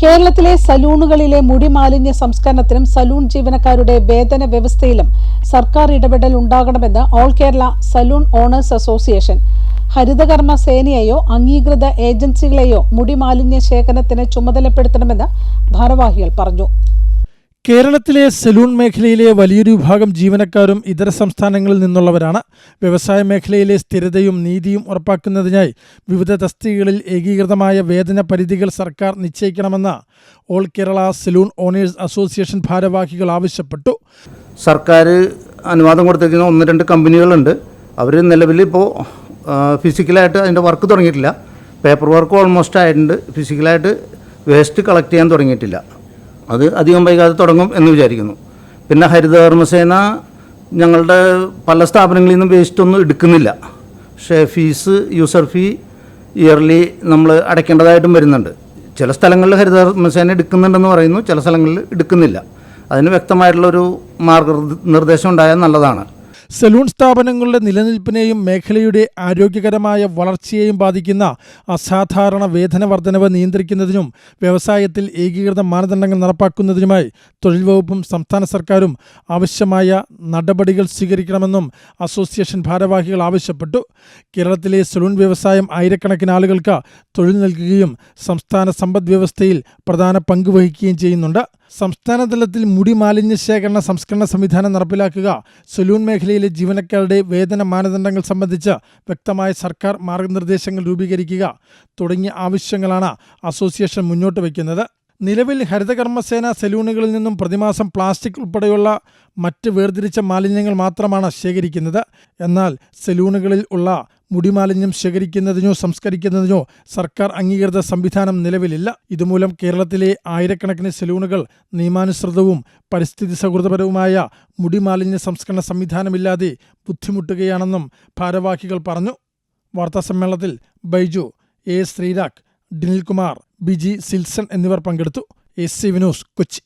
കേരളത്തിലെ സലൂണുകളിലെ മുടി മാലിന്യ സംസ്കരണത്തിനും സലൂൺ ജീവനക്കാരുടെ വേതന വ്യവസ്ഥയിലും സർക്കാർ ഇടപെടൽ ഉണ്ടാകണമെന്ന് all Kerala saloon owners association. ഹരിതകർമ്മ സേനയെയോ അംഗീകൃത ഏജൻസികളെയോ മുടി മാലിന്യ ശേഖരണത്തിന് ചുമതലപ്പെടുത്തണമെന്ന് ഭാരവാഹികൾ പറഞ്ഞു. കേരളത്തിലെ സലൂൺ മേഖലയിലെ വലിയൊരു വിഭാഗം ജീവനക്കാരും ഇതര സംസ്ഥാനങ്ങളിൽ നിന്നുള്ളവരാണ്. വ്യവസായ മേഖലയിലെ സ്ഥിരതയും നീതിയും ഉറപ്പാക്കുന്നതിനായി വിവിധ തസ്തികകളിൽ ഏകീകൃതമായ വേതന പരിധികൾ സർക്കാർ നിശ്ചയിക്കണമെന്ന് all Kerala saloon owners association ഭാരവാഹികൾ ആവശ്യപ്പെട്ടു. സർക്കാർ അനുവാദം കൊടുത്തിരിക്കുന്ന 1-2 കമ്പനികളുണ്ട്. അവർ നിലവിൽ ഇപ്പോൾ ഫിസിക്കലായിട്ട് അതിൻ്റെ വർക്ക് തുടങ്ങിയിട്ടില്ല. പേപ്പർ വർക്ക് ഓൾമോസ്റ്റ് ആയിട്ടുണ്ട്. ഫിസിക്കലായിട്ട് വേസ്റ്റ് കളക്ട് ചെയ്യാൻ തുടങ്ങിയിട്ടില്ല. അത് അധികം വൈകാതെ തുടങ്ങും എന്ന് വിചാരിക്കുന്നു. പിന്നെ ഹരിതകർമ്മസേന ഞങ്ങളുടെ പല സ്ഥാപനങ്ങളിൽ നിന്നും വേസ്റ്റ് ഒന്നും എടുക്കുന്നില്ല. പക്ഷേ ഫീസ്, യൂസർ ഫീ ഇയർലി നമ്മൾ അടയ്ക്കേണ്ടതായിട്ടും വരുന്നുണ്ട്. ചില സ്ഥലങ്ങളിൽ ഹരിതകർമ്മസേന എടുക്കുന്നുണ്ടെന്ന് പറയുന്നു, ചില സ്ഥലങ്ങളിൽ എടുക്കുന്നില്ല. അതിന് വ്യക്തമായിട്ടുള്ളൊരു മാർഗനിർദ്ദേശം ഉണ്ടായാൽ നല്ലതാണ്. സലൂൺ സ്ഥാപനങ്ങളുടെ നിലനിൽപ്പിനെയും മേഖലയുടെ ആരോഗ്യകരമായ വളർച്ചയെയും ബാധിക്കുന്ന അസാധാരണ വേതന വർധനവ് നിയന്ത്രിക്കുന്നതിനും വ്യവസായത്തിൽ ഏകീകൃത മാനദണ്ഡങ്ങൾ നടപ്പാക്കുന്നതിനുമായി തൊഴിൽ വകുപ്പും സംസ്ഥാന സർക്കാരും ആവശ്യമായ നടപടികൾ സ്വീകരിക്കണമെന്നും അസോസിയേഷൻ ഭാരവാഹികൾ ആവശ്യപ്പെട്ടു. കേരളത്തിലെ സലൂൺ വ്യവസായം ആയിരക്കണക്കിന് ആളുകൾക്ക് തൊഴിൽ നൽകുകയും സംസ്ഥാന സമ്പദ് വ്യവസ്ഥയിൽ പ്രധാന പങ്ക് വഹിക്കുകയും ചെയ്യുന്നുണ്ട്. സംസ്ഥാന തലത്തിൽ മുടി മാലിന്യ ശേഖരണ സംസ്കരണ സംവിധാനം നടപ്പിലാക്കുക, സലൂൺ മേഖലയിലെ ജീവനക്കാരുടെ വേതന മാനദണ്ഡങ്ങൾ സംബന്ധിച്ച് വ്യക്തമായ സർക്കാർ മാർഗനിർദ്ദേശങ്ങൾ രൂപീകരിക്കുക തുടങ്ങിയ ആവശ്യങ്ങളാണ് അസോസിയേഷൻ മുന്നോട്ട് വയ്ക്കുന്നത്. നിലവിൽ ഹരിതകർമ്മസേന സലൂണുകളിൽ നിന്നും പ്രതിമാസം പ്ലാസ്റ്റിക് ഉൾപ്പെടെയുള്ള മറ്റ് വേർതിരിച്ച മാലിന്യങ്ങൾ മാത്രമാണ് ശേഖരിക്കുന്നത്. എന്നാൽ സലൂണുകളിൽ ഉള്ള മുടിമാലിന്യം ശേഖരിക്കുന്നതിനോ സംസ്കരിക്കുന്നതിനോ സർക്കാർ അംഗീകൃത സംവിധാനം നിലവിലില്ല. ഇതുമൂലം കേരളത്തിലെ ആയിരക്കണക്കിന് സലൂണുകൾ നിയമാനുസൃതവും പരിസ്ഥിതി സൗഹൃദപരവുമായ മുടിമാലിന്യ സംസ്കരണ സംവിധാനമില്ലാതെ ബുദ്ധിമുട്ടുകയാണെന്നും ഭാരവാഹികൾ പറഞ്ഞു. വാർത്താസമ്മേളനത്തിൽ ബൈജു, എ. ശ്രീരാഗ്, ഡിനിൽകുമാർ, ബിജി സിൽസൺ എന്നിവർ പങ്കെടുത്തു. SCV news, Kochi.